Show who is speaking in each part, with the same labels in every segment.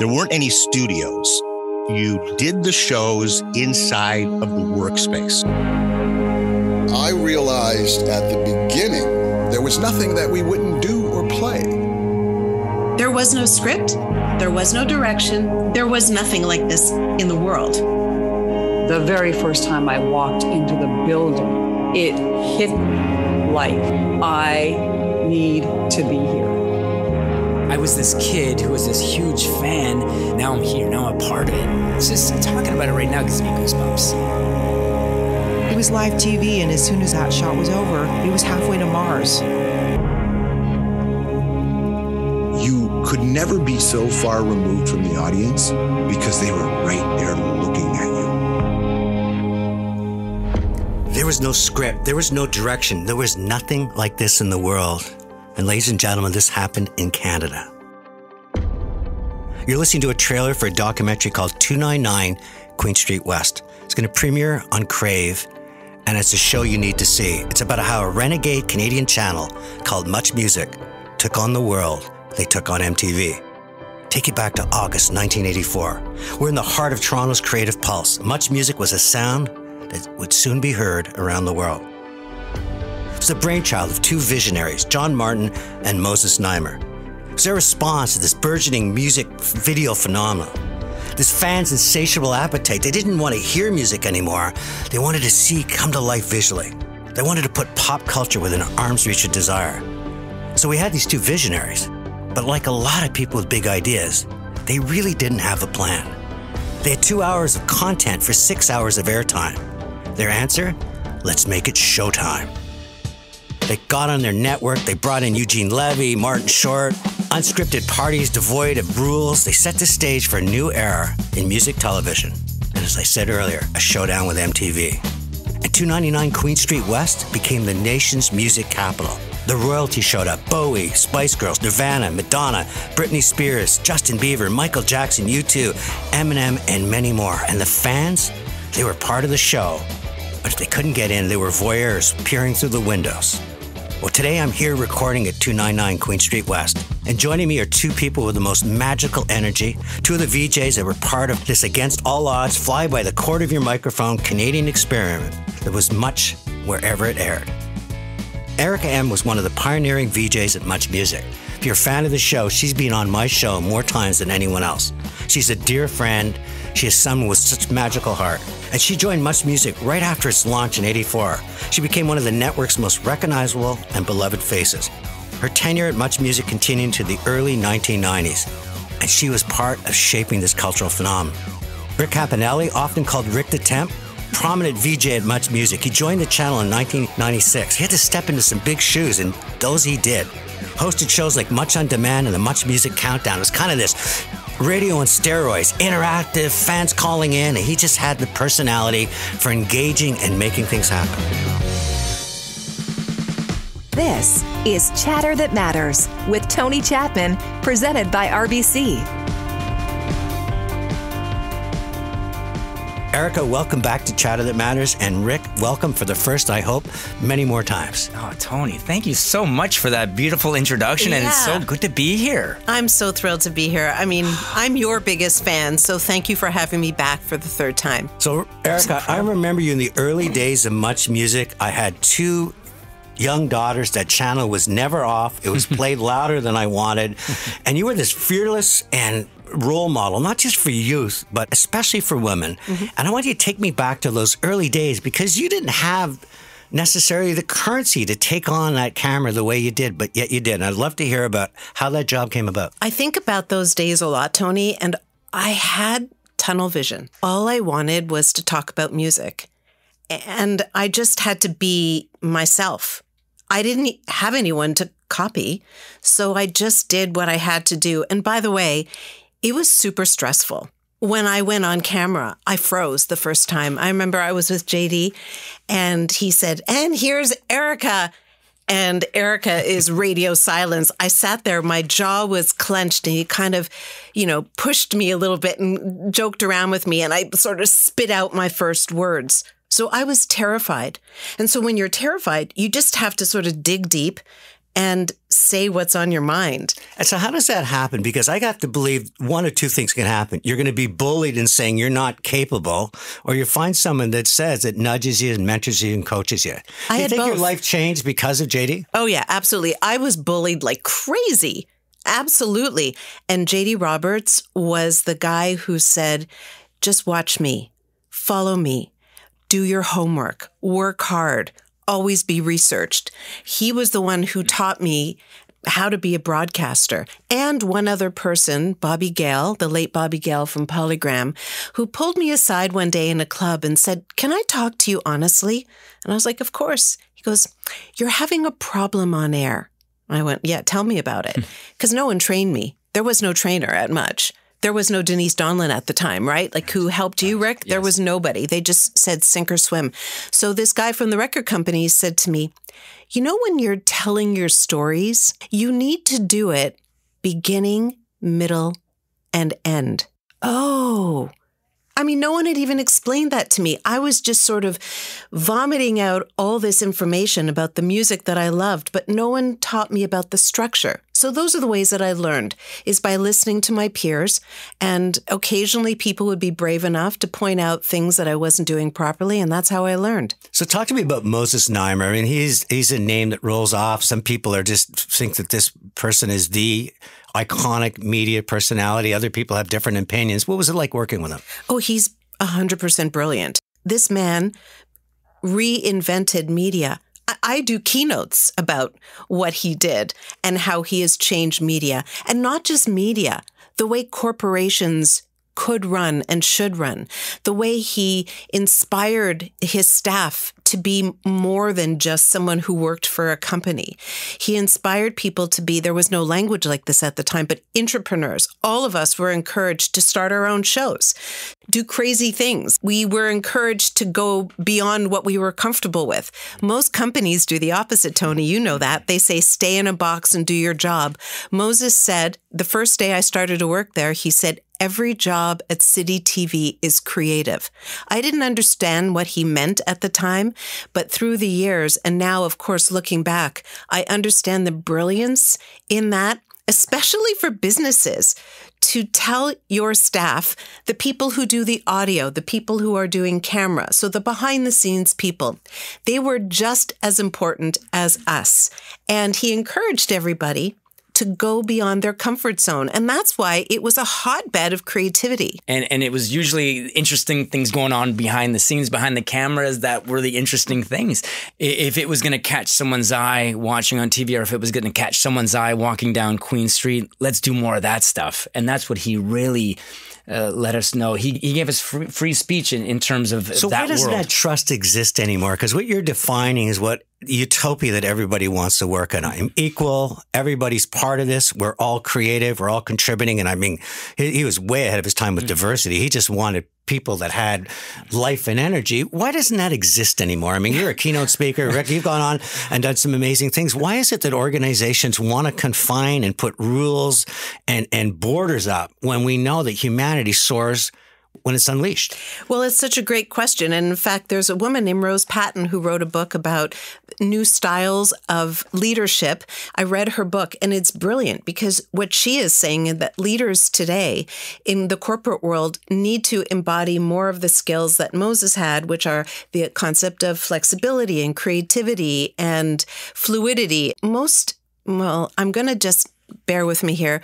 Speaker 1: There weren't any studios. You did the shows inside of the workspace.
Speaker 2: I realized at the beginning there was nothing that we wouldn't do or play.
Speaker 3: There was no script. There was no direction. There was nothing like this in the world.
Speaker 4: The very first time I walked into the building, it hit me like, I need to be here.
Speaker 5: I was this kid who was this huge fan. Now I'm here, now I'm a part of it. It's just talking about it right now gives me goosebumps.
Speaker 6: It was live TV, and as soon as that shot was over, he was halfway to Mars.
Speaker 2: You could never be so far removed from the audience because they were right there looking at you.
Speaker 7: There was no script, there was no direction, there was nothing like this in the world. And ladies and gentlemen, this happened in Canada. You're listening to a trailer for a documentary called 299 Queen Street West. It's going to premiere on Crave, and it's a show you need to see. It's about how a renegade Canadian channel called Much Music took on the world. They took on MTV. Take you back to August 1984. We're in the heart of Toronto's creative pulse. Much Music was a sound that would soon be heard around the world. It was the brainchild of two visionaries, John Martin and Moses Znaimer. It was their response to this burgeoning music video phenomenon. This fans' insatiable appetite. They didn't want to hear music anymore. They wanted to see come to life visually. They wanted to put pop culture within arm's reach of desire. So we had these two visionaries. But like a lot of people with big ideas, they really didn't have a plan. They had 2 hours of content for 6 hours of airtime. Their answer? Let's make it showtime. They got on their network, they brought in Eugene Levy, Martin Short, unscripted parties devoid of rules. They set the stage for a new era in music television. And as I said earlier, a showdown with MTV. And 299 Queen Street West became the nation's music capital. The royalty showed up. Bowie, Spice Girls, Nirvana, Madonna, Britney Spears, Justin Bieber, Michael Jackson, U2, Eminem, and many more. And the fans, they were part of the show. But if they couldn't get in, they were voyeurs peering through the windows. Well, today I'm here recording at 299 Queen Street West. And joining me are two people with the most magical energy, two of the VJs that were part of this against all odds, fly by the cord of your microphone Canadian experiment that was Much wherever it aired. Erica M. was one of the pioneering VJs at Much Music. If you're a fan of the show, she's been on my show more times than anyone else. She's a dear friend. She is someone with such a magical heart. And she joined Much Music right after its launch in '84. She became one of the network's most recognizable and beloved faces. Her tenure at Much Music continued into the early 1990s, and she was part of shaping this cultural phenomenon. Rick Campanelli, often called Rick the Temp, prominent VJ at Much Music. He joined the channel in 1996. He had to step into some big shoes, and those he did. Hosted shows like Much On Demand and the Much Music Countdown. It was kind of this radio on steroids, interactive, fans calling in, and he just had the personality for engaging and making things happen.
Speaker 8: This is Chatter That Matters with Tony Chapman, presented by RBC.
Speaker 7: Erica, welcome back to Chatter That Matters. And Rick, welcome for the first, I hope, many more times.
Speaker 5: Oh, Tony, thank you so much for that beautiful introduction, and it's so good to be here.
Speaker 3: I'm so thrilled to be here. I mean, I'm your biggest fan, so thank you for having me back for the third time.
Speaker 7: So, Erica, I remember you in the early days of Much Music. I had two young daughters. That channel was never off. It was played louder than I wanted. And you were this fearless and role model, not just for youth, but especially for women. And I want you to take me back to those early days, because you didn't have necessarily the currency to take on that camera the way you did, but yet you did. And I'd love to hear about how that job came about.
Speaker 3: I think about those days a lot, Tony, and I had tunnel vision. All I wanted was to talk about music. And I just had to be myself. I didn't have anyone to copy, so I just did what I had to do. And by the way, it was super stressful. When I went on camera, I froze the first time. I remember I was with JD and he said, "And here's Erica." And Erica is radio silence. I sat there, my jaw was clenched, and he kind of, pushed me a little bit and joked around with me, and I sort of spit out my first words. So I was terrified. And so when you're terrified, you just have to sort of dig deep and say what's on your mind.
Speaker 7: And so how does that happen? Because I got to believe one or two things can happen. You're going to be bullied and saying you're not capable, or you find someone that says it nudges you and mentors you and coaches you. Do you think your life changed because of JD?
Speaker 3: Oh, yeah, absolutely. I was bullied like crazy. Absolutely. And JD Roberts was the guy who said, just watch me, follow me, do your homework, work hard, always be researched. He was the one who taught me how to be a broadcaster. And one other person, Bobby Gale, the late Bobby Gale from Polygram, who pulled me aside one day in a club and said, can I talk to you honestly? And I was like, of course. He goes, you're having a problem on air. I went, yeah, tell me about it. Because no one trained me. There was no trainer at Much. There was no Denise Donlin at the time, right? Like who helped you, Rick? Yes. There was nobody. They just said sink or swim. So this guy from the record company said to me, you know, when you're telling your stories, you need to do it beginning, middle, and end. Oh, I mean, no one had even explained that to me. I was just sort of vomiting out all this information about the music that I loved, but no one taught me about the structure. So those are the ways that I learned, is by listening to my peers. And occasionally people would be brave enough to point out things that I wasn't doing properly. And that's how I learned. So
Speaker 7: talk to me about Moses Znaimer. I mean, he's a name that rolls off. Some people are just think that this person is the iconic media personality. Other people have different opinions. What was it like working with him?
Speaker 3: Oh, he's 100% brilliant. This man reinvented media. I do keynotes about what he did and how he has changed media. And not just media, the way corporations could run and should run, the way he inspired his staff to be more than just someone who worked for a company. He inspired people to be, there was no language like this at the time, but entrepreneurs. All of us were encouraged to start our own shows, do crazy things. We were encouraged to go beyond what we were comfortable with. Most companies do the opposite, Tony. You know that. They say, stay in a box and do your job. Moses said, the first day I started to work there, he said, every job at City TV is creative. I didn't understand what he meant at the time, but through the years, and now, of course, looking back, I understand the brilliance in that, especially for businesses, to tell your staff, the people who do the audio, the people who are doing camera, so the behind-the-scenes people, they were just as important as us. And he encouraged everybody to go beyond their comfort zone. And that's why it was a hotbed of creativity.
Speaker 5: And it was usually interesting things going on behind the scenes, behind the cameras, that were the interesting things. If it was going to catch someone's eye watching on TV, or if it was going to catch someone's eye walking down Queen Street, let's do more of that stuff. And that's what he really let us know. He gave us free speech in terms of
Speaker 7: so
Speaker 5: that
Speaker 7: why doesn't that trust exist anymore? Because what you're defining is what utopia that everybody wants to work on. I'm equal. Everybody's part of this. We're all creative. We're all contributing. And I mean, he was way ahead of his time with diversity. He just wanted people that had life and energy. Why doesn't that exist anymore? I mean, you're a keynote speaker, Rick. You've gone on and done some amazing things. Why is it that organizations want to confine and put rules and borders up when we know that humanity soars when it's unleashed?
Speaker 3: Well, it's such a great question. And in fact, there's a woman named Rose Patton who wrote a book about new styles of leadership. I read her book and it's brilliant because what she is saying is that leaders today in the corporate world need to embody more of the skills that Moses had, which are the concept of flexibility and creativity and fluidity. I'm going to just bear with me here.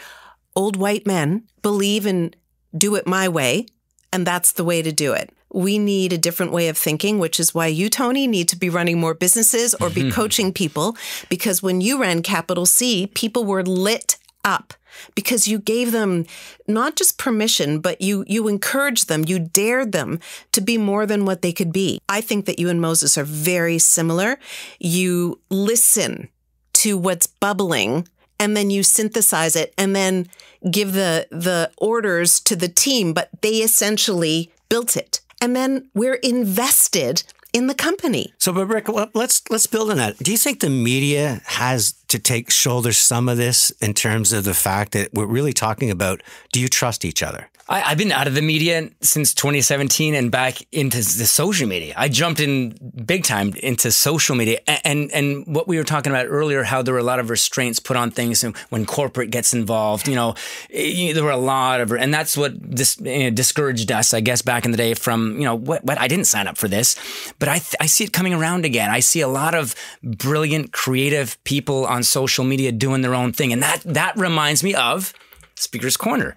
Speaker 3: Old white men believe in do it my way. And that's the way to do it. We need a different way of thinking, which is why you, Tony, need to be running more businesses or be coaching people. Because when you ran Capital C, people were lit up because you gave them not just permission, but you encouraged them, you dared them to be more than what they could be. I think that you and Moses are very similar. You listen to what's bubbling and then you synthesize it and then give the orders to the team, but they essentially built it. And then we're invested in the company.
Speaker 7: So, but Rick, let's build on that. Do you think the media has to shoulder some of this in terms of the fact that we're really talking about, do you trust each other?
Speaker 5: I've been out of the media since 2017 and back into the social media. I jumped in big time into social media. And what we were talking about earlier, how there were a lot of restraints put on things when corporate gets involved, there were a lot of, and that's what discouraged us, I guess, back in the day from, what I didn't sign up for this, but I see it coming around again. I see a lot of brilliant, creative people on social media doing their own thing. And that reminds me of Speaker's Corner,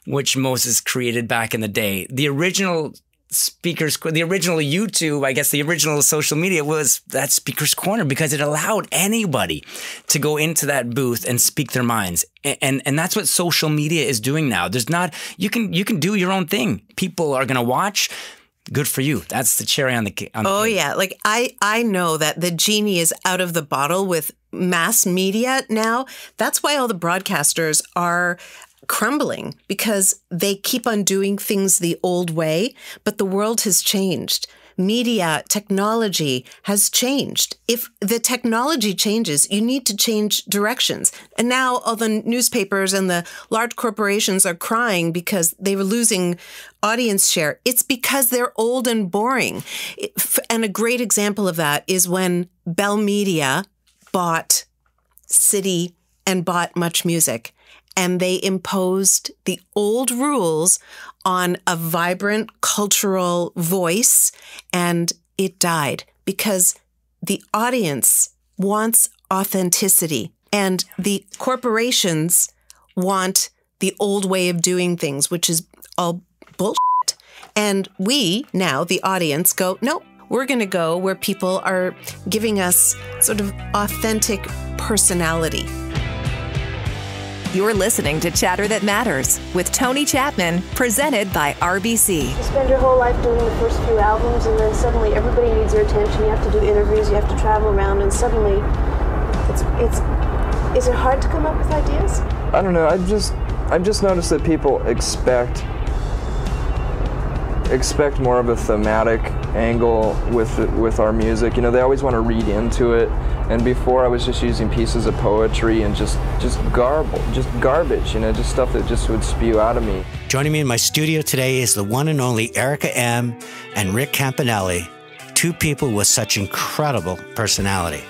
Speaker 5: which Moses created back in the day. The original YouTube, I guess the original social media was that Speaker's Corner because it allowed anybody to go into that booth and speak their minds. And that's what social media is doing now. You can do your own thing. People are going to watch. Good for you. That's the cherry on the cake.
Speaker 3: Yeah. Like I know that the genie is out of the bottle with mass media now. That's why all the broadcasters are crumbling, because they keep on doing things the old way, but the world has changed. Media, technology has changed. If the technology changes, you need to change directions. And now all the newspapers and the large corporations are crying because they were losing audience share. It's because they're old and boring. And a great example of that is when Bell Media bought City and bought Much Music. And they imposed the old rules on a vibrant cultural voice, and it died because the audience wants authenticity, and the corporations want the old way of doing things, which is all bullshit. And we, now, the audience, go, no, we're going to go where people are giving us sort of authentic personality.
Speaker 8: You're listening to Chatter That Matters with Tony Chapman, presented by RBC.
Speaker 9: You spend your whole life doing the first few albums, and then suddenly everybody needs your attention. You have to do interviews, you have to travel around, and suddenly is it hard to come up with ideas?
Speaker 10: I don't know. I've just noticed that people expect more of a thematic angle with our music. They always want to read into it. And before I was just using pieces of poetry and just garbage, just stuff that just would spew out of me.
Speaker 7: Joining me in my studio today is the one and only Ehm and Rick Campanelli, two people with such incredible personality.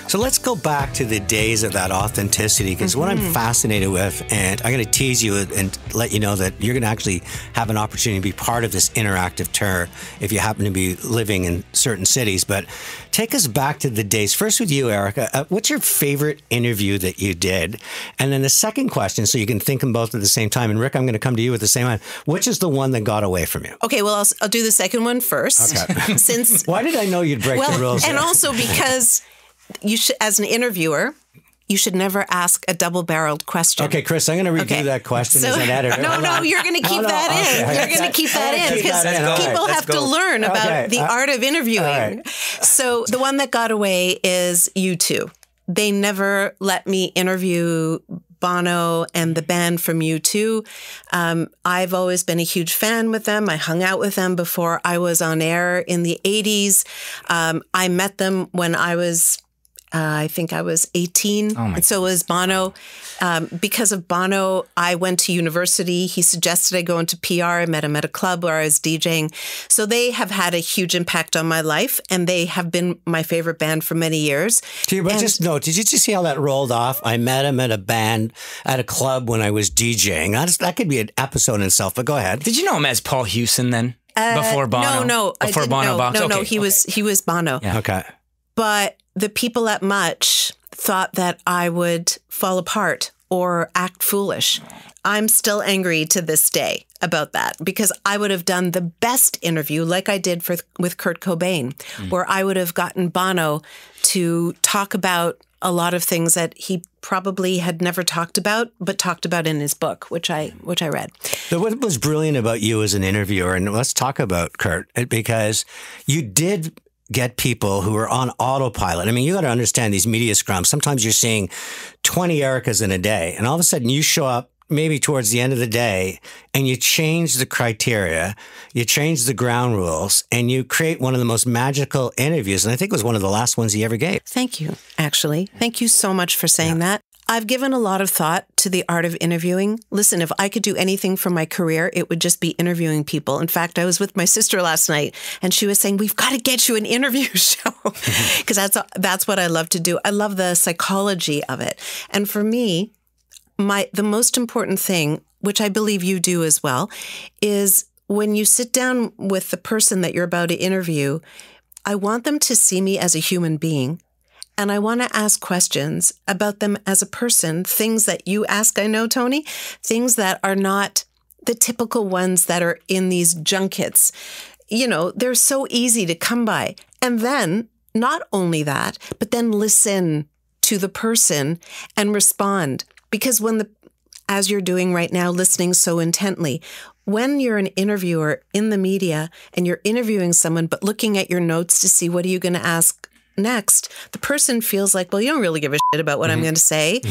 Speaker 7: So let's go back to the days of that authenticity, because what I'm fascinated with, and I'm going to tease you and let you know that you're going to actually have an opportunity to be part of this interactive tour if you happen to be living in certain cities. But take us back to the days. First with you, Erica. What's your favorite interview that you did? And then the second question, so you can think them both at the same time. And Rick, I'm going to come to you at the same time. Which is the one that got away from you?
Speaker 3: Okay, well, I'll do the second one first.
Speaker 7: Okay.
Speaker 3: Since
Speaker 7: why did I know you'd break the rules?
Speaker 3: And also because you should, as an interviewer, you should never ask a double-barreled question.
Speaker 7: Okay, Chris, I'm going to redo that question as an editor.
Speaker 3: No, you're going to keep that in.
Speaker 7: Okay.
Speaker 3: You're going to keep that in because people have to learn about the art of interviewing. Right. So the one that got away is U2. They never let me interview Bono and the band from U2. I've always been a huge fan with them. I hung out with them before I was on air in the 80s. I met them when I was I think I was 18, and so was Bono. Because of Bono, I went to university. He suggested I go into PR. I met him at a club where I was DJing. So they have had a huge impact on my life, and they have been my favorite band for many years.
Speaker 7: Did you just see how that rolled off? I met him at a club when I was DJing. That could be an episode in itself, but go ahead.
Speaker 5: Did you know him as Paul Hewson then? Before Bono?
Speaker 3: No.
Speaker 5: Before Bono Box?
Speaker 3: No, he was Bono.
Speaker 5: Yeah.
Speaker 7: Okay.
Speaker 3: But the people at Much thought that I would fall apart or act foolish. I'm still angry to this day about that because I would have done the best interview like I did with Kurt Cobain, where I would have gotten Bono to talk about a lot of things that he probably had never talked about, but talked about in his book, which I read.
Speaker 7: So what was brilliant about you as an interviewer, and let's talk about Kurt, because you did get people who are on autopilot. I mean, you got to understand these media scrums. Sometimes you're seeing 20 Ericas in a day, and all of a sudden you show up maybe towards the end of the day and you change the criteria, you change the ground rules, and you create one of the most magical interviews. And I think it was one of the last ones he ever gave.
Speaker 3: Thank you, actually. Thank you so much for saying that. I've given a lot of thought to the art of interviewing. Listen, if I could do anything for my career, it would just be interviewing people. In fact, I was with my sister last night and she was saying, we've got to get you an interview show because that's what I love to do. I love the psychology of it. And for me, the most important thing, which I believe you do as well, is when you sit down with the person that you're about to interview, I want them to see me as a human being. And I want to ask questions about them as a person, things that you ask, I know, Tony, things that are not the typical ones that are in these junkets. You know, they're so easy to come by. And then not only that, but then listen to the person and respond. Because as you're doing right now, listening so intently, when you're an interviewer in the media and you're interviewing someone, but looking at your notes to see what are you going to ask next, the person feels like, well, you don't really give a shit about what I'm going to say,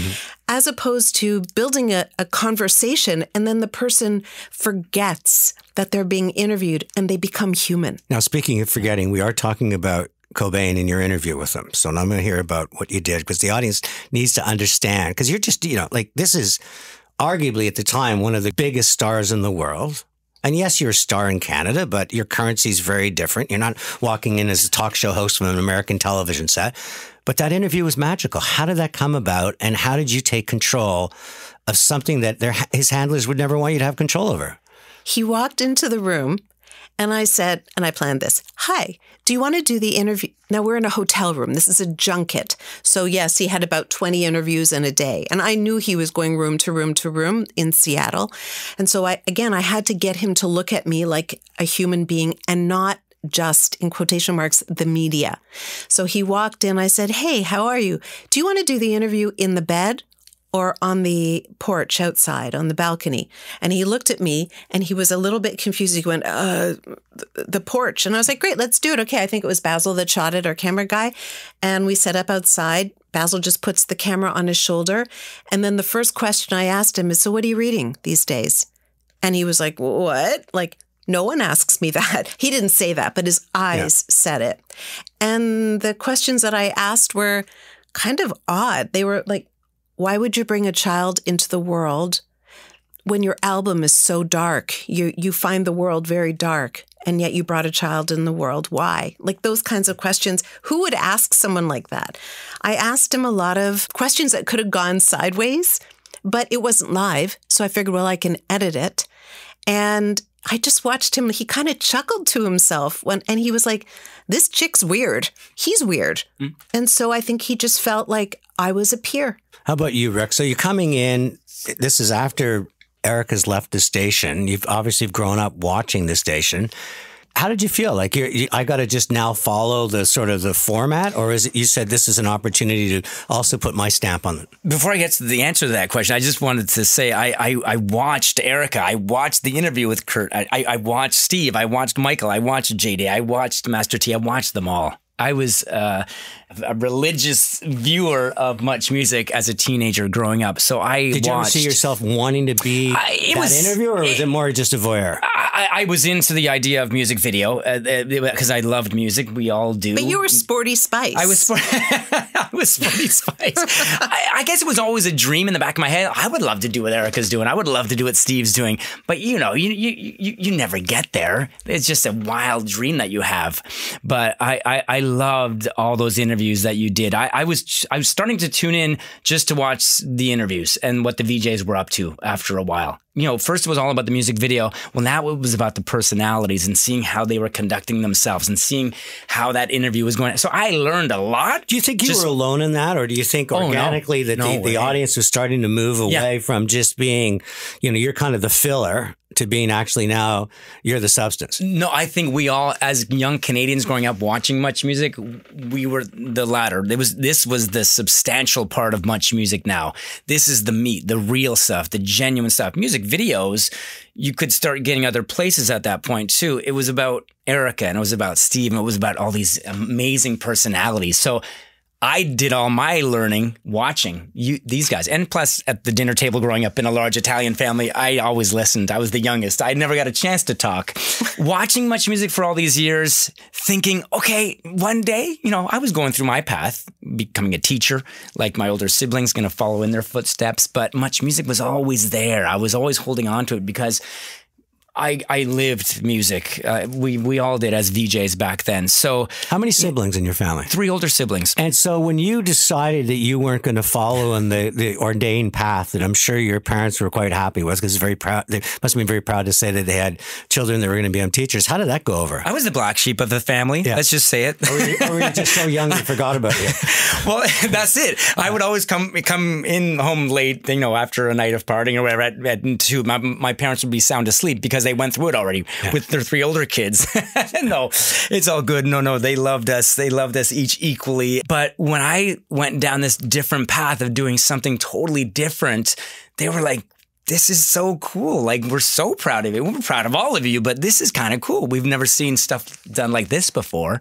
Speaker 3: as opposed to building a conversation and then the person forgets that they're being interviewed and they become human.
Speaker 7: Now, speaking of forgetting, we are talking about Cobain in your interview with him. So now I'm going to hear about what you did because the audience needs to understand, because you're just, like this is arguably at the time one of the biggest stars in the world. And yes, you're a star in Canada, but your currency is very different. You're not walking in as a talk show host from an American television set. But that interview was magical. How did that come about? And how did you take control of something that his handlers would never want you to have control over?
Speaker 3: He walked into the room and I said, and I planned this, hi, do you want to do the interview? Now we're in a hotel room. This is a junket. So yes, he had about 20 interviews in a day. And I knew he was going room to room to room in Seattle. And so I had to get him to look at me like a human being and not just, in quotation marks, the media. So he walked in. I said, hey, how are you? Do you want to do the interview in the bed or on the porch outside, on the balcony? And he looked at me and he was a little bit confused. He went, the porch. And I was like, great, let's do it. Okay, I think it was Basil that shot it, our camera guy. And we set up outside. Basil just puts the camera on his shoulder. And then the first question I asked him is, so what are you reading these days? And he was like, what? Like, no one asks me that. He didn't say that, but his eyes said it. And the questions that I asked were kind of odd. They were like, why would you bring a child into the world when your album is so dark? You find the world very dark, and yet you brought a child in the world. Why? Like those kinds of questions. Who would ask someone like that? I asked him a lot of questions that could have gone sideways, but it wasn't live. So I figured, well, I can edit it. And I just watched him. He kind of chuckled to himself and he was like, this chick's weird. He's weird. And so I think he just felt like I was a peer.
Speaker 7: How about you, Rick? So you're coming in. This is after Erica's left the station. You've obviously grown up watching the station. How did you feel? Like I got to just now follow the sort of the format, or is it you said this is an opportunity to also put my stamp on it?
Speaker 5: Before I get to the answer to that question, I just wanted to say I watched Erica. I watched the interview with Kurt. I watched Steve. I watched Michael. I watched JD. I watched Master T. I watched them all. I was a religious viewer of Much Music as a teenager growing up. So
Speaker 7: Did you ever see yourself wanting to be interviewer, or was it more just a voyeur?
Speaker 5: I was into the idea of music video because I loved music. We all do.
Speaker 3: But you were Sporty Spice.
Speaker 5: I was Sporty Spice. I guess it was always a dream in the back of my head. I would love to do what Erica's doing. I would love to do what Steve's doing. But you never get there. It's just a wild dream that you have. But I loved all those interviews that you did. I was starting to tune in just to watch the interviews and what the VJs were up to after a while. First it was all about the music video. Well, now it was about the personalities and seeing how they were conducting themselves and seeing how that interview was going. So I learned a lot.
Speaker 7: Do you think you were alone in that, or do you think organically that the audience was starting to move away from just being, you're kind of the filler to being actually now you're the substance?
Speaker 5: No, I think we all, as young Canadians growing up watching Much Music, we were the latter. This was the substantial part of Much Music now. This is the meat, the real stuff, the genuine stuff. Music videos, you could start getting other places at that point too. It was about Erica and it was about Steve and it was about all these amazing personalities. So I did all my learning watching these guys. And plus, at the dinner table growing up in a large Italian family, I always listened. I was the youngest. I never got a chance to talk. Watching Much Music for all these years, thinking, okay, one day, I was going through my path, becoming a teacher, like my older siblings, going to follow in their footsteps. But Much Music was always there. I was always holding on to it because I lived music. We all did as VJs back then. So,
Speaker 7: how many siblings in your family?
Speaker 5: 3 older siblings.
Speaker 7: And so when you decided that you weren't going to follow in the ordained path that I'm sure your parents were quite happy with, because they must have been very proud to say that they had children that were going to become teachers. How did that go over?
Speaker 5: I was the black sheep of the family. Yeah. Let's just say it.
Speaker 7: Or were you just so young they forgot about you?
Speaker 5: Well, that's it. I would always come in home late, after a night of partying or whatever at 2. My parents would be sound asleep because they went through it already with their 3 older kids. No, it's all good. No, they loved us. They loved us each equally. But when I went down this different path of doing something totally different, they were like, this is so cool. Like, we're so proud of it. We're proud of all of you, but this is kind of cool. We've never seen stuff done like this before.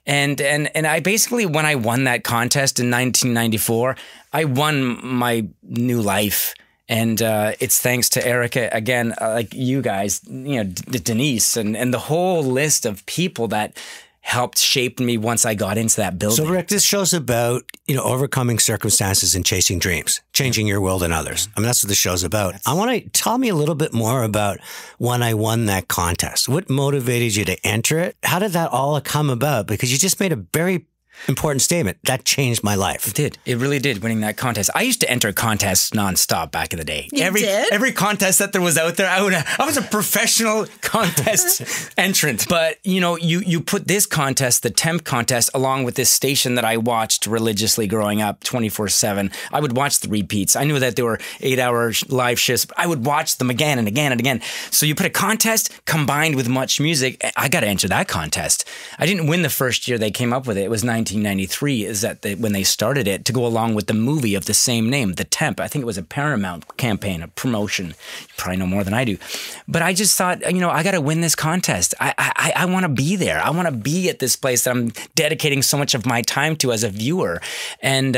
Speaker 5: And I basically, when I won that contest in 1994, I won my new life. And it's thanks to Erica, again, like you guys, Denise, and the whole list of people that helped shape me once I got into that building.
Speaker 7: So, Rick, this show's about, overcoming circumstances and chasing dreams, changing your world and others. I mean, that's what the show's about. I want to tell me a little bit more about when I won that contest. What motivated you to enter it? How did that all come about? Because you just made a very important statement. That changed my life.
Speaker 5: It did. It really did, winning that contest. I used to enter contests nonstop back in the day.
Speaker 3: You did?
Speaker 5: Every contest that there was out there, I was a professional contest entrant. But, you put this contest, the temp contest, along with this station that I watched religiously growing up 24/7. I would watch the repeats. I knew that there were 8-hour live shifts. I would watch them again and again and again. So you put a contest combined with Much Music. I got to enter that contest. I didn't win the first year they came up with it. It was 1993 is that when they started it to go along with the movie of the same name, The Temp. I think it was a Paramount campaign, a promotion. You probably know more than I do. But I just thought, I got to win this contest. I want to be there. I want to be at this place that I'm dedicating so much of my time to as a viewer. And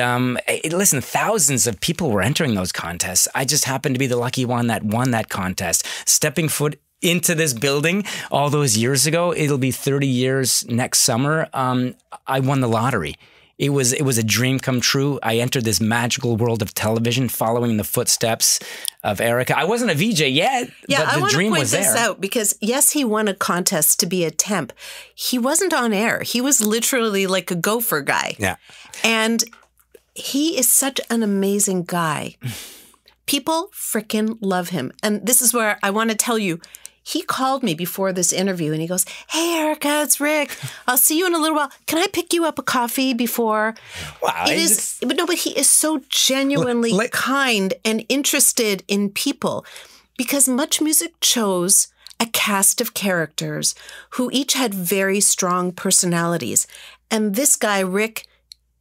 Speaker 5: listen, thousands of people were entering those contests. I just happened to be the lucky one that won that contest. Stepping foot into this building all those years ago. It'll be 30 years next summer. I won the lottery. It was a dream come true. I entered this magical world of television, following the footsteps of Erica. I wasn't a VJ yet, but the dream was there.
Speaker 3: I want to point this out because, yes, he won a contest to be a temp. He wasn't on air. He was literally like a gopher guy.
Speaker 7: Yeah.
Speaker 3: And he is such an amazing guy. People frickin' love him. And this is where I want to tell you, he called me before this interview and he goes, "Hey, Erica, it's Rick. I'll see you in a little while. Can I pick you up a coffee before?"
Speaker 5: Wow.
Speaker 3: But he is so genuinely kind and interested in people because Much Music chose a cast of characters who each had very strong personalities. And this guy, Rick,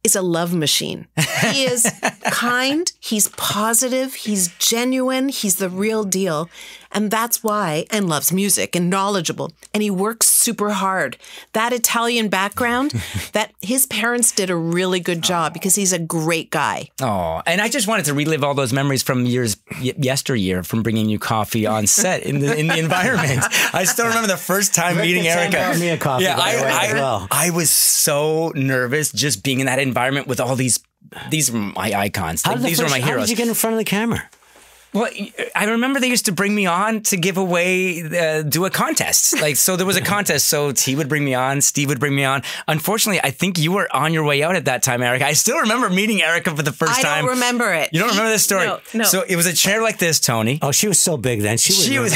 Speaker 3: is a love machine. He is kind, he's positive, he's genuine, he's the real deal. And that's why, and loves music and knowledgeable. And he works super hard. That Italian background, that his parents did a really good job because he's a great guy.
Speaker 5: Oh, and I just wanted to relive all those memories from yesteryear from bringing you coffee on set in the environment. I still remember the first time meeting Erica.
Speaker 7: Brought me a coffee.
Speaker 5: Yeah,
Speaker 7: I
Speaker 5: I was so nervous just being in that environment with all these are my icons. These are my heroes.
Speaker 7: How did you get in front of the camera?
Speaker 5: Well, I remember they used to bring me on to give away, do a contest. So there was a contest. So T would bring me on, Steve would bring me on. Unfortunately, I think you were on your way out at that time, Erica. I still remember meeting Erica for the first time.
Speaker 3: I don't remember it.
Speaker 5: You don't remember this story?
Speaker 3: No.
Speaker 5: So it was a chair like this, Tony.
Speaker 7: Oh, she was so big then. She was.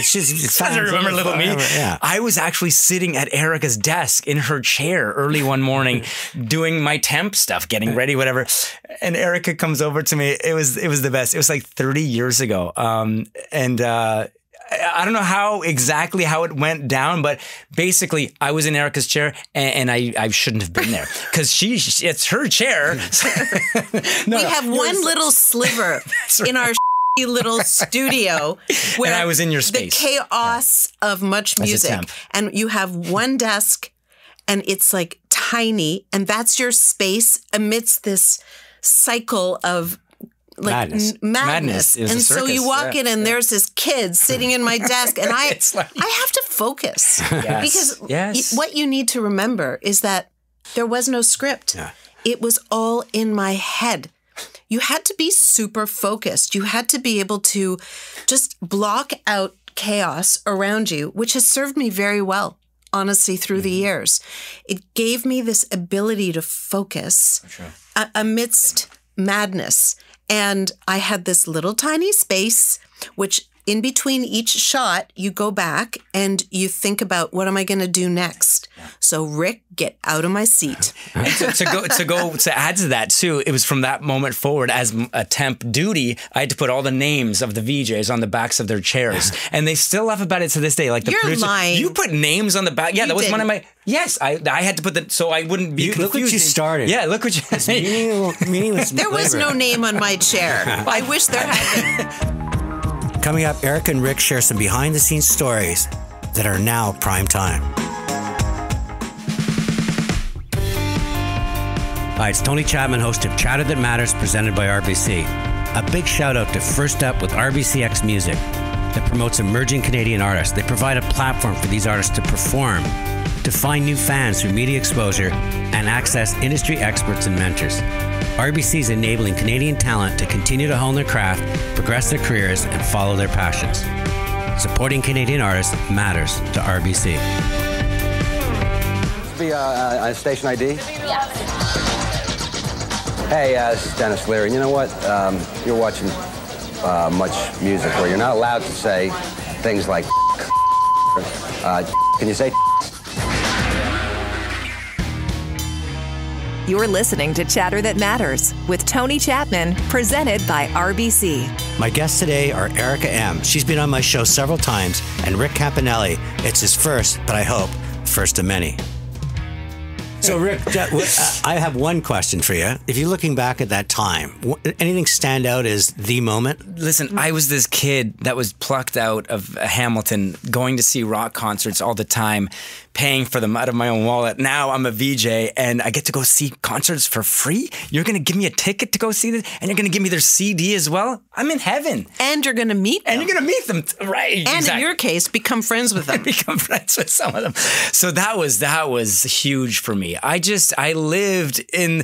Speaker 7: She
Speaker 5: doesn't remember little me.
Speaker 7: Yeah.
Speaker 5: I was actually sitting at Erica's desk in her chair early one morning, doing my temp stuff, getting ready, whatever. And Erica comes over to me. It was the best. It was like 30 years ago. I don't know how it went down, but basically I was in Erica's chair and I shouldn't have been there because it's her chair.
Speaker 3: We have one little sliver in our little studio where
Speaker 5: and I was in your space.
Speaker 3: The chaos of Much Music. And you have one desk and it's like tiny, and that's your space amidst this cycle of like madness.
Speaker 5: It was
Speaker 3: and
Speaker 5: a circus,
Speaker 3: so you walk in and there's this kid sitting in my desk and I have to focus because what you need to remember is that there was no script. Yeah. It was all in my head. You had to be super focused. You had to be able to just block out chaos around you, which has served me very well, honestly, through the years. It gave me this ability to focus amidst madness. And I had this little tiny space, which in between each shot, you go back and you think about, what am I going to do next? So Rick, get out of my seat.
Speaker 5: to add to that too, it was from that moment forward, as a temp duty, I had to put all the names of the VJs on the backs of their chairs, and they still laugh about it to this day. Like the producer, lying. You put names on the back. Yeah, that was one of my. Yes, I had to put that so I wouldn't be confused.
Speaker 7: Look what you started.
Speaker 5: Yeah, look what you.
Speaker 7: Meaningless.
Speaker 3: There was no name on my chair. I wish there had been.
Speaker 7: Coming up, Eric and Rick share some behind-the-scenes stories that are now prime time. Hi, it's Tony Chapman, host of Chatter That Matters, presented by RBC. A big shout out to First Up with RBCX Music that promotes emerging Canadian artists. They provide a platform for these artists to perform, to find new fans through media exposure, and access industry experts and mentors. RBC is enabling Canadian talent to continue to hone their craft, progress their careers, and follow their passions. Supporting Canadian artists matters to RBC.
Speaker 11: Be a station ID?
Speaker 9: Yes.
Speaker 11: Hey, this is Dennis Leary. And you know what? You're watching Much Music, where you're not allowed to say things like can you say
Speaker 8: You're listening to Chatter That Matters with Tony Chapman, presented by RBC.
Speaker 7: My guests today are Erica M. She's been on my show several times, and Rick Campanelli. It's his first, but I hope, first of many. So, Rick, I have one question for you. If you're looking back at that time, anything stand out as the moment?
Speaker 5: Listen, I was this kid that was plucked out of Hamilton, going to see rock concerts all the time, paying for them out of my own wallet. Now I'm a VJ and I get to go see concerts for free? You're going to give me a ticket to go see this? And you're going to give me their CD as well? I'm in heaven.
Speaker 3: And you're going to meet them.
Speaker 5: And you're going to meet them. Right.
Speaker 3: And in your case, become friends with them.
Speaker 5: Become friends with some of them. So that was huge for me. I lived in the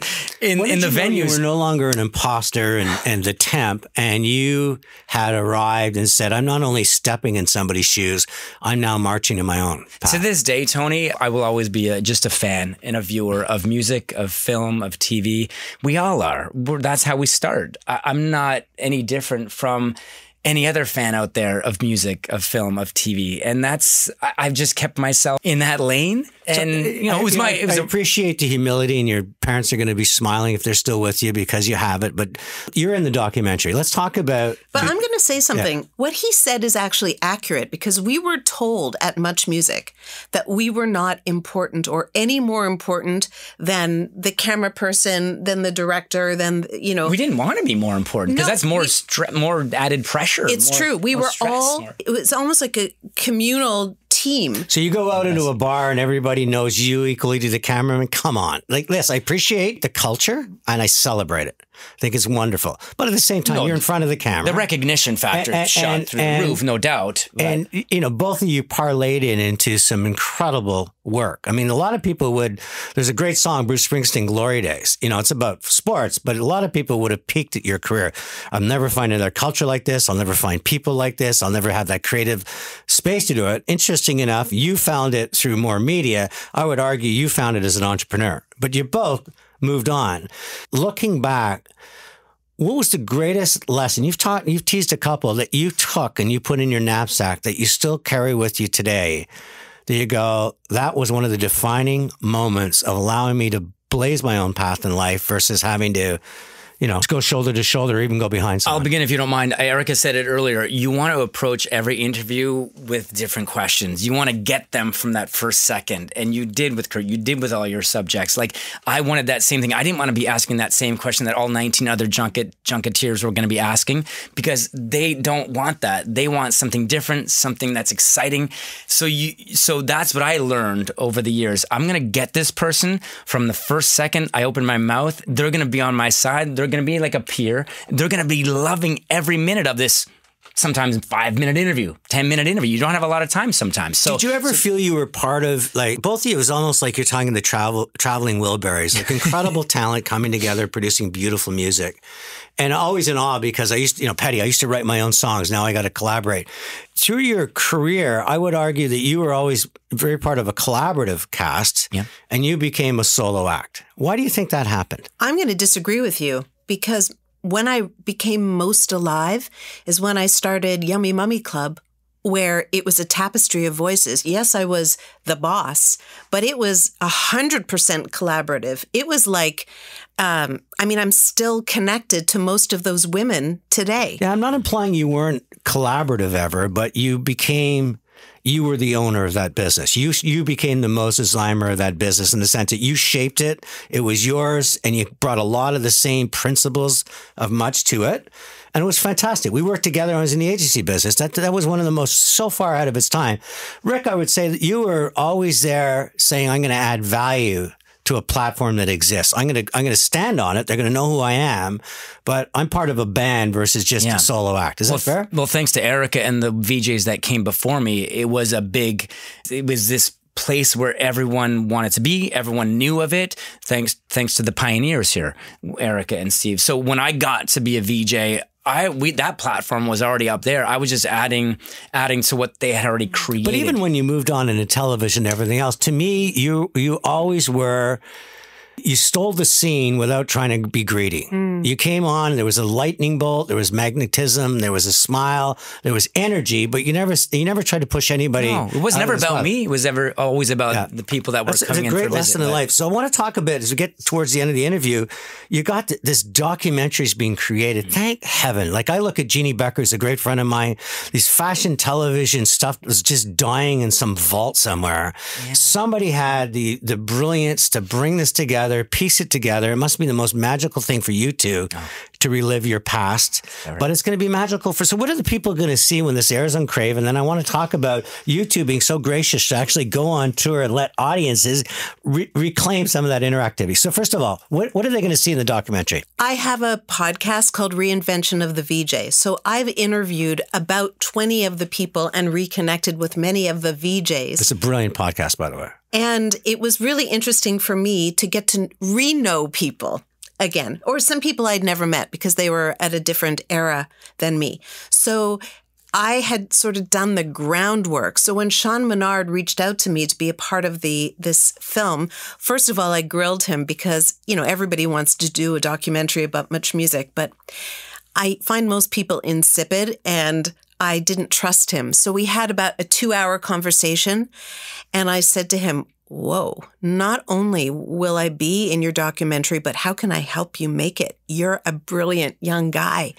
Speaker 5: venues.
Speaker 7: You were no longer an imposter and the temp, and you had arrived and said, I'm not only stepping in somebody's shoes, I'm now marching in my own path.
Speaker 5: To this day, Tony, I will always be just a fan and a viewer of music, of film, of TV. We all are. That's how we start. I'm not any different from any other fan out there of music, of film, of TV. And I've just kept myself in that lane. And, I
Speaker 7: appreciate the humility, and your parents are going to be smiling if they're still with you because you have it. But you're in the documentary. Let's talk about.
Speaker 3: But I'm going to say something. Yeah. What he said is actually accurate, because we were told at Much Music that we were not important or any more important than the camera person, than the director, than,
Speaker 5: We didn't want to be more important because that's more added pressure.
Speaker 3: It's true. We were all, it was almost like a communal team.
Speaker 7: So you go out into a bar and everybody knows you equally to the cameraman. Come on. Like this, I appreciate the culture and I celebrate it. I think it's wonderful. But at the same time, you're in front of the camera.
Speaker 5: The recognition factor shot through the roof, no doubt. But.
Speaker 7: And, both of you parlayed into some incredible work. I mean, a lot of people there's a great song, Bruce Springsteen, Glory Days. It's about sports, but a lot of people would have peaked at your career. I'll never find another culture like this. I'll never find people like this. I'll never have that creative space to do it. Interesting enough, you found it through more media. I would argue you found it as an entrepreneur, but you both moved on. Looking back, what was the greatest lesson you've teased a couple that you took and you put in your knapsack that you still carry with you today? That you go, that was one of the defining moments of allowing me to blaze my own path in life versus having to go shoulder to shoulder or even go behind someone?
Speaker 5: I'll begin if you don't mind. Erica said it earlier. You want to approach every interview with different questions. You want to get them from that first second. And you did with Kurt. You did with all your subjects. Like, I wanted that same thing. I didn't want to be asking that same question that all 19 other junketeers were going to be asking, because they don't want that. They want something different, something that's exciting. So that's what I learned over the years. I'm going to get this person from the first second I open my mouth. They're going to be on my side. They're going to be like a peer. They're going to be loving every minute of this, sometimes 5-minute interview, 10-minute interview. You don't have a lot of time sometimes. So,
Speaker 7: did you ever feel you were part of, like, both of you, it was almost like you're talking to traveling Wilburys, like incredible talent coming together, producing beautiful music. And always in awe, because I used to, Petty, I used to write my own songs. Now I got to collaborate. Through your career, I would argue that you were always very part of a collaborative cast, and you became a solo act. Why do you think that happened?
Speaker 3: I'm going to disagree with you, because when I became most alive is when I started Yummy Mummy Club, where it was a tapestry of voices. Yes, I was the boss, but it was 100% collaborative. It was like, I'm still connected to most of those women today.
Speaker 7: Yeah, I'm not implying you weren't collaborative ever, but you were the owner of that business. You became the Moses Znaimer of that business, in the sense that you shaped it. It was yours, and you brought a lot of the same principles of much to it. And it was fantastic. We worked together. I was in the agency business. That was one of the most, so far out of its time. Rick, I would say that you were always there saying, I'm going to add value to a platform that exists. I'm going to stand on it. They're going to know who I am, but I'm part of a band versus just a solo act. Is that fair?
Speaker 5: Well, thanks to Erica and the VJs that came before me, it was this place where everyone wanted to be. Everyone knew of it. Thanks to the pioneers here, Erica and Steve. So when I got to be a VJ, that platform was already up there. I was just adding to what they had already created.
Speaker 7: But even when you moved on into television and everything else, to me, you always were. You stole the scene without trying to be greedy. You came on, there was a lightning bolt, there was magnetism, there was a smile, there was energy, but you never tried to push anybody.
Speaker 5: No, it was never about me. It was always about the people that were coming in for a visit.
Speaker 7: It's a great lesson in life. So I want to talk a bit, as we get towards the end of the interview, you got this documentaries being created. Thank heaven. Like, I look at Jeannie Becker, who's a great friend of mine. These fashion television stuff was just dying in some vault somewhere. Yeah. Somebody had the brilliance to bring this together, piece it together. It must be the most magical thing for you two to relive your past. But it's going to be magical so what are the people going to see when this airs on Crave? And then I want to talk about you two being so gracious to actually go on tour and let audiences reclaim some of that interactivity. So first of all, what are they going to see in the documentary?
Speaker 3: I have a podcast called Reinvention of the VJ. So I've interviewed about 20 of the people and reconnected with many of the VJs.
Speaker 7: It's a brilliant podcast, by the way.
Speaker 3: And it was really interesting for me to get to re-know people again, or some people I'd never met because they were at a different era than me. So I had sort of done the groundwork. So when Sean Menard reached out to me to be a part of this film, first of all, I grilled him because, everybody wants to do a documentary about much music, but I find most people insipid, and I didn't trust him. So we had about a 2-hour conversation, and I said to him, whoa, not only will I be in your documentary, but how can I help you make it? You're a brilliant young guy.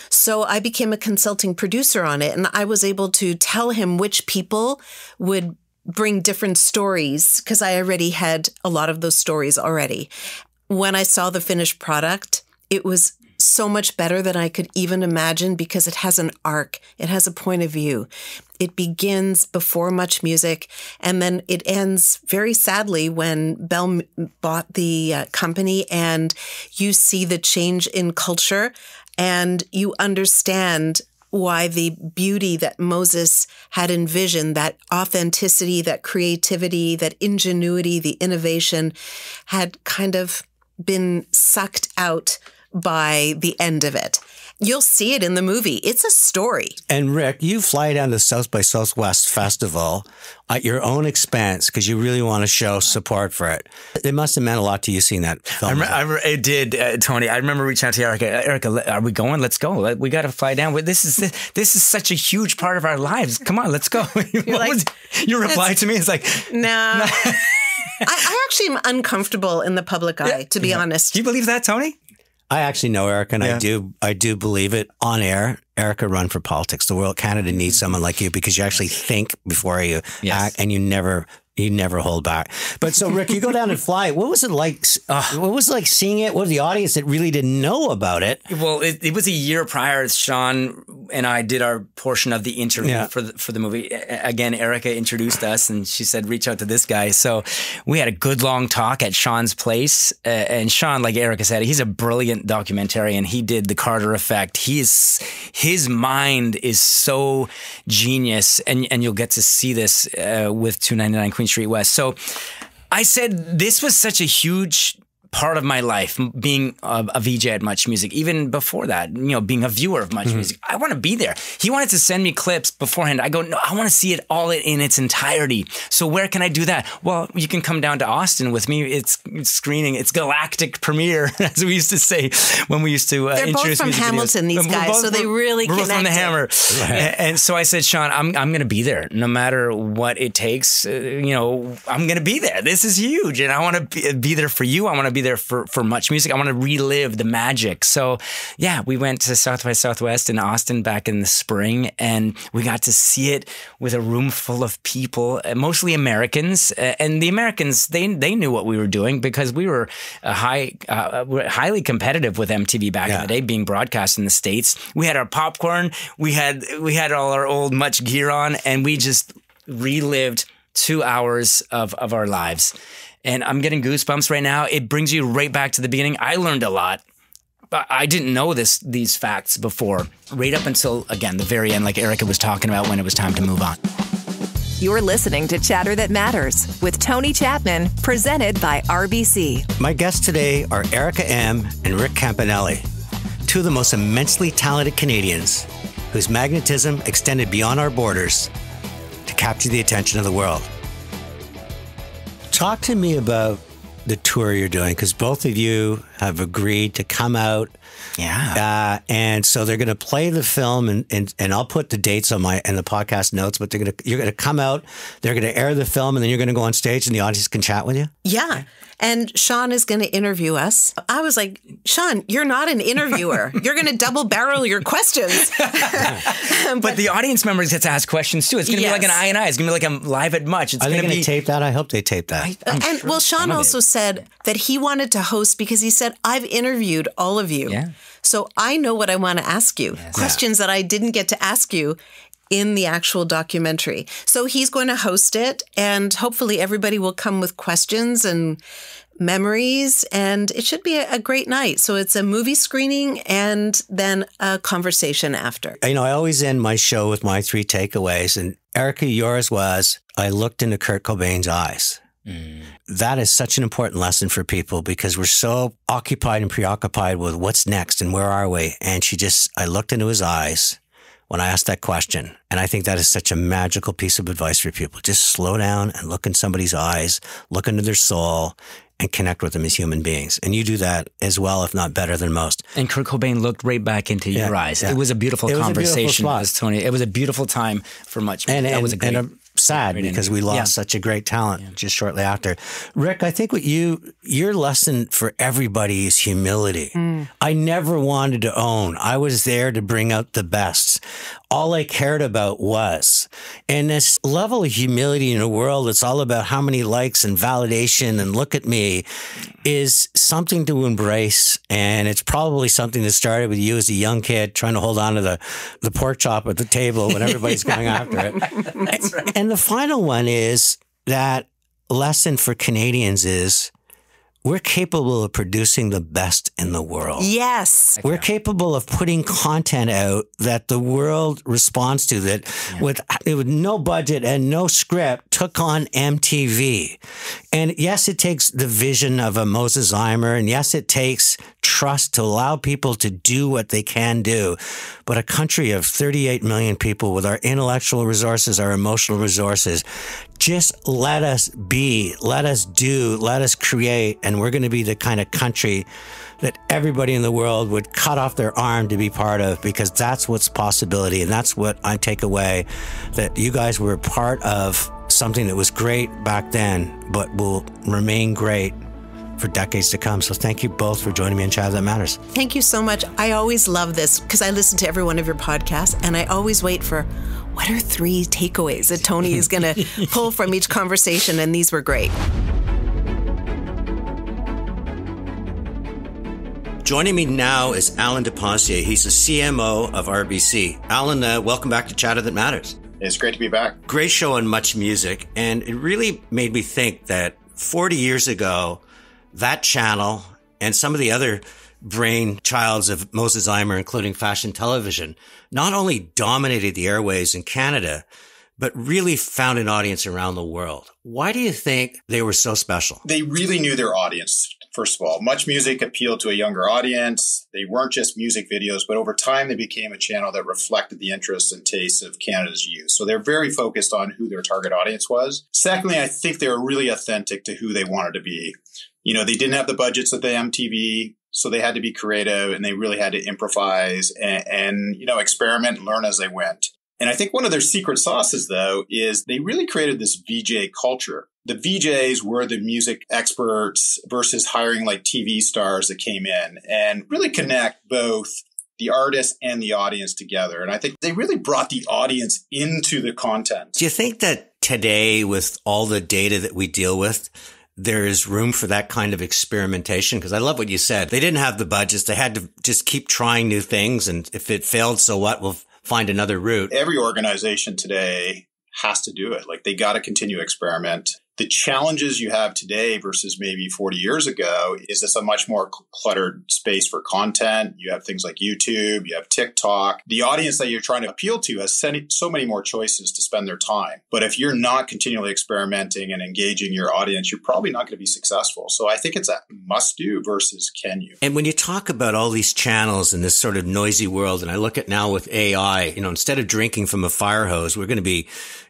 Speaker 3: So I became a consulting producer on it, and I was able to tell him which people would bring different stories, because I already had a lot of those stories already. When I saw the finished product, it was so much better than I could even imagine, because it has an arc. It has a point of view. It begins before Much Music, and then it ends very sadly when Bell bought the company, and you see the change in culture, and you understand why the beauty that Moses had envisioned, that authenticity, that creativity, that ingenuity, the innovation, had kind of been sucked out by the end of it. You'll see it in the movie. It's a story.
Speaker 7: And Rick, you fly down to South by Southwest Festival at your own expense because you really want to show support for it. It must have meant a lot to you seeing that film.
Speaker 5: It did, Tony. I remember reaching out to Erica. Erica, are we going? Let's go. We got to fly down. This is such a huge part of our lives. Come on, let's go. Your reply to me is like,
Speaker 3: nah. I actually am uncomfortable in the public eye, to be honest.
Speaker 5: Do you believe that, Tony?
Speaker 7: I actually know Erica, and I do believe it on air. Erica, run for politics. The world, Canada needs someone like you because you actually think before you act, and you never hold back. But so, Rick, you go down and fly. What was it like? What was it like seeing it? What was the audience that really didn't know about it?
Speaker 5: Well, it was a year prior. Sean and I did our portion of the interview for the movie. Again, Erica introduced us, and she said, "Reach out to this guy." So we had a good long talk at Sean's place. And Sean, like Erica said, he's a brilliant documentarian. He did The Carter Effect. His mind is so genius, and you'll get to see this with 299 Queen Street West. So I said this was such a huge part of my life, being a VJ at Much Music. Even before that, being a viewer of Much Music, I want to be there. He wanted to send me clips beforehand. I go, no, I want to see it all in its entirety. So where can I do that? Well, you can come down to Austin with me. It's screening. It's galactic premiere, as we used to say when we used to
Speaker 3: They're
Speaker 5: introduce
Speaker 3: both from Hamilton,
Speaker 5: videos.
Speaker 3: these guys, so they really
Speaker 5: we're
Speaker 3: connected.
Speaker 5: Both from the Hammer. Right. And so I said, Sean, I'm going to be there no matter what it takes. I'm going to be there. This is huge, and I want to be there for you. I want to be there for Much Music. I want to relive the magic. So yeah, we went to South by Southwest in Austin back in the spring, and we got to see it with a room full of people, mostly Americans. And the Americans, they knew what we were doing because we were highly competitive with MTV back in the day, being broadcast in the States. We had our popcorn, we had all our old Much gear on, and we just relived 2 hours of our lives. And I'm getting goosebumps right now. It brings you right back to the beginning. I learned a lot, but I didn't know these facts before, right up until, again, the very end, like Erica was talking about, when it was time to move on.
Speaker 8: You're listening to Chatter That Matters with Tony Chapman, presented by RBC.
Speaker 7: My guests today are Erica M. and Rick Campanelli, two of the most immensely talented Canadians whose magnetism extended beyond our borders to capture the attention of the world. Talk to me about the tour you're doing, because both of you have agreed to come out.
Speaker 5: Yeah.
Speaker 7: And so they're going to play the film, and I'll put the dates on in the podcast notes, but you're going to come out, they're going to air the film, and then you're going to go on stage and the audience can chat with you?
Speaker 3: Yeah. And Sean is going to interview us. I was like, Sean, you're not an interviewer. You're going to double barrel your questions.
Speaker 5: but the audience members get to ask questions too. It's going to be like an I&I. It's going to be like a live at Much. It's
Speaker 7: Are they going to
Speaker 5: be
Speaker 7: tape that? I hope they tape that.
Speaker 3: Well, Sean also said that he wanted to host because he said, I've interviewed all of you.
Speaker 5: Yeah.
Speaker 3: So I know what I want to ask you. Yes. Questions that I didn't get to ask you in the actual documentary. So he's going to host it, and hopefully everybody will come with questions and memories, and it should be a great night. So it's a movie screening and then a conversation after.
Speaker 7: I always end my show with my 3 takeaways, and Erica, yours was, I looked into Kurt Cobain's eyes. That is such an important lesson for people because we're so occupied and preoccupied with what's next and where are we? And I looked into his eyes when I asked that question. And I think that is such a magical piece of advice for people. Just slow down and look in somebody's eyes, look into their soul, and connect with them as human beings. And you do that as well, if not better than most.
Speaker 5: And Kurt Cobain looked right back into your eyes. Yeah. It was a beautiful conversation. Tony. It was a beautiful time for Much. That was a great...
Speaker 7: sad because we lost such a great talent just shortly after. Rick, I think your lesson for everybody is humility. I never wanted to own. I was there to bring out the best. All I cared about was. And this level of humility in a world that's all about how many likes and validation and look at me is something to embrace. And it's probably something that started with you as a young kid trying to hold on to the pork chop at the table when everybody's going after it. That's right. And the final one is that lesson for Canadians is we're capable of producing the best in the world.
Speaker 3: Yes.
Speaker 7: We're capable of putting content out that the world responds to, that with no budget and no script took on MTV. And yes, it takes the vision of a Moses Znaimer, and yes, it takes trust to allow people to do what they can do. But a country of 38 million people with our intellectual resources, our emotional resources, just let us be, let us do, let us create, and we're going to be the kind of country that everybody in the world would cut off their arm to be part of, because that's what's possibility, and that's what I take away, that you guys were part of something that was great back then, but will remain great for decades to come. So thank you both for joining me on Chatter That Matters.
Speaker 3: Thank you so much. I always love this because I listen to every one of your podcasts, and I always wait for what are 3 takeaways that Tony is going to pull from each conversation, and these were great.
Speaker 7: Joining me now is Alan DePonsier. He's the CMO of RBC. Alan, welcome back to Chatter That Matters.
Speaker 12: It's great to be back.
Speaker 7: Great show on Much Music, and it really made me think that 40 years ago, that channel and some of the other brainchilds of Moses Znaimer, including Fashion Television, not only dominated the airwaves in Canada, but really found an audience around the world. Why do you think they were so special?
Speaker 12: They really knew their audience, first of all. Much Music appealed to a younger audience. They weren't just music videos, but over time they became a channel that reflected the interests and tastes of Canada's youth. So they're very focused on who their target audience was. Secondly, I think they were really authentic to who they wanted to be. You know, they didn't have the budgets of the MTV, so they had to be creative, and they really had to improvise and you know, experiment and learn as they went. And I think one of their secret sauces, though, is they really created this VJ culture. The VJs were the music experts versus hiring like TV stars that came in and really connect both the artist and the audience together. And I think they really brought the audience into the content.
Speaker 7: Do you think that today, with all the data that we deal with, there is room for that kind of experimentation? Because I love what you said. They didn't have the budgets. They had to just keep trying new things. And if it failed, so what? We'll find another route.
Speaker 12: Every organization today has to do it. Like, they got to continue to experiment. The challenges you have today versus maybe 40 years ago is it's a much more cluttered space for content. You have things like YouTube, you have TikTok. The audience that you're trying to appeal to has so many more choices to spend their time. But if you're not continually experimenting and engaging your audience, you're probably not going to be successful. So I think it's a must do versus can you.
Speaker 7: And when you talk about all these channels in this sort of noisy world, and I look at now with AI, you know, instead of drinking from a fire hose,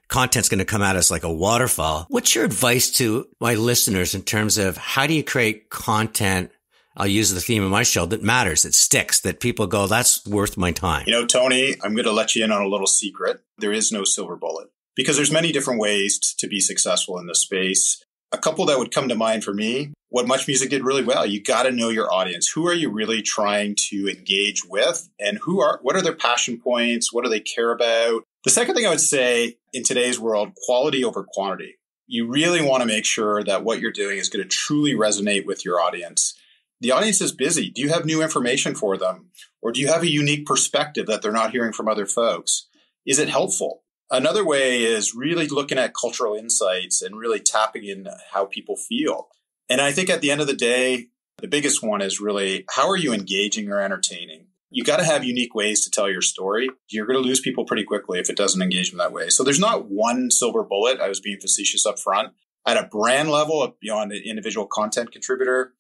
Speaker 7: content's going to come at us like a waterfall. What's your advice to my listeners in terms of how do you create content? I'll use the theme of my show that matters, that sticks, that people go, that's worth my time.
Speaker 12: You know, Tony, I'm going to let you in on a little secret. There is no silver bullet because there's many different ways to be successful in this space. A couple that would come to mind for me, what Much Music did really well, you got to know your audience. Who are you really trying to engage with? And what are their passion points? What do they care about? The second thing I would say in today's world, quality over quantity. You really want to make sure that what you're doing is going to truly resonate with your audience. The audience is busy. Do you have new information for them? Or do you have a unique perspective that they're not hearing from other folks? Is it helpful? Another way is really looking at cultural insights and really tapping in how people feel. And I think at the end of the day, the biggest one is really, how are you engaging or entertaining? You got to have unique ways to tell your story. You're going to lose people pretty quickly if it doesn't engage them that way. So there's not one silver bullet. I was being facetious up front. At a brand level, beyond an individual content contributor,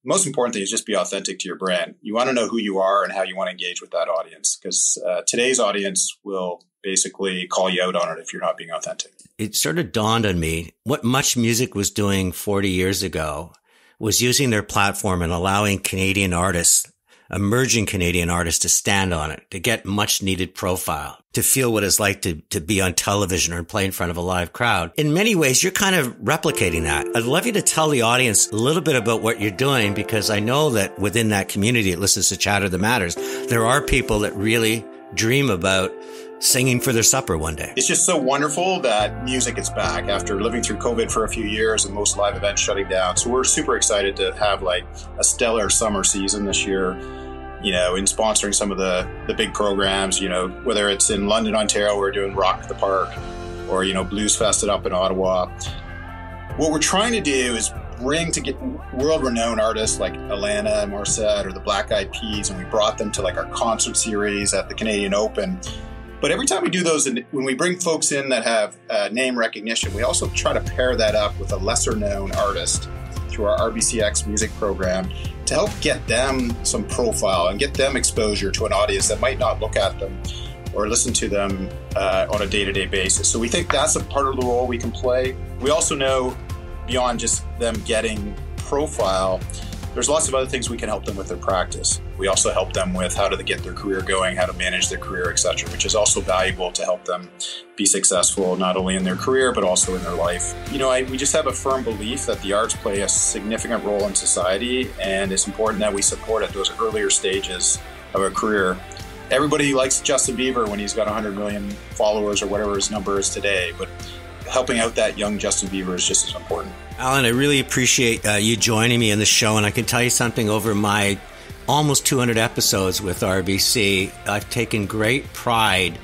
Speaker 12: most important thing is just be authentic to your brand. You want to know who you are and how you want to engage with that audience, because today's audience will basically call you out on it if you're not being authentic.
Speaker 7: It sort of dawned on me what Much Music was doing 40 years ago was using their platform and allowing Canadian artists, emerging Canadian artists, to stand on it, to get much needed profile, to feel what it's like to be on television or play in front of a live crowd. In many ways, you're kind of replicating that. I'd love you to tell the audience a little bit about what you're doing, because I know that within that community that listens to Chatter That Matters, there are people that really dream about singing for their supper one day.
Speaker 12: It's just so wonderful that music is back after living through COVID for a few years and most live events shutting down. So we're super excited to have like a stellar summer season this year, you know, in sponsoring some of the big programs, you know, whether it's in London, Ontario, we're doing Rock the Park, or, you know, Blues Fested up in Ottawa. What we're trying to do is bring to get world-renowned artists like Alana Morissette or the Black Eyed Peas, and we brought them to like our concert series at the Canadian Open. But every time we do those, when we bring folks in that have name recognition, we also try to pair that up with a lesser-known artist through our RBCX music program to help get them some profile and get them exposure to an audience that might not look at them or listen to them on a day-to-day basis. So we think that's a part of the role we can play. We also know beyond just them getting profile, There's lots of other things we can help them with their practice. We also help them with how to get their career going, how to manage their career, etc., which is also valuable to help them be successful, not only in their career, but also in their life. We just have a firm belief that the arts play a significant role in society, and it's important that we support at those earlier stages of a career. Everybody likes Justin Bieber when he's got 100 million followers or whatever his number is today, but helping out that young Justin Bieber is just as important.
Speaker 7: Alan, I really appreciate you joining me in the show, and I can tell you something, over my almost 200 episodes with RBC, I've taken great pride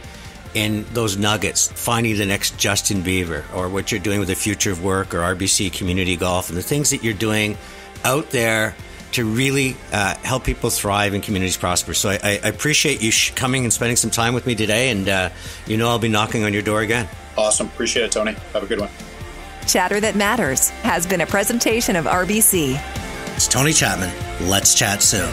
Speaker 7: in those nuggets, finding the next Justin Bieber, or what you're doing with the Future of Work or RBC Community Golf, and the things that you're doing out there to really help people thrive and communities prosper. So I appreciate you coming and spending some time with me today, and I'll be knocking on your door again.
Speaker 12: Awesome. Appreciate it, Tony. Have a good one.
Speaker 8: Chatter That Matters has been a presentation of RBC.
Speaker 7: It's Tony Chapman. Let's chat soon.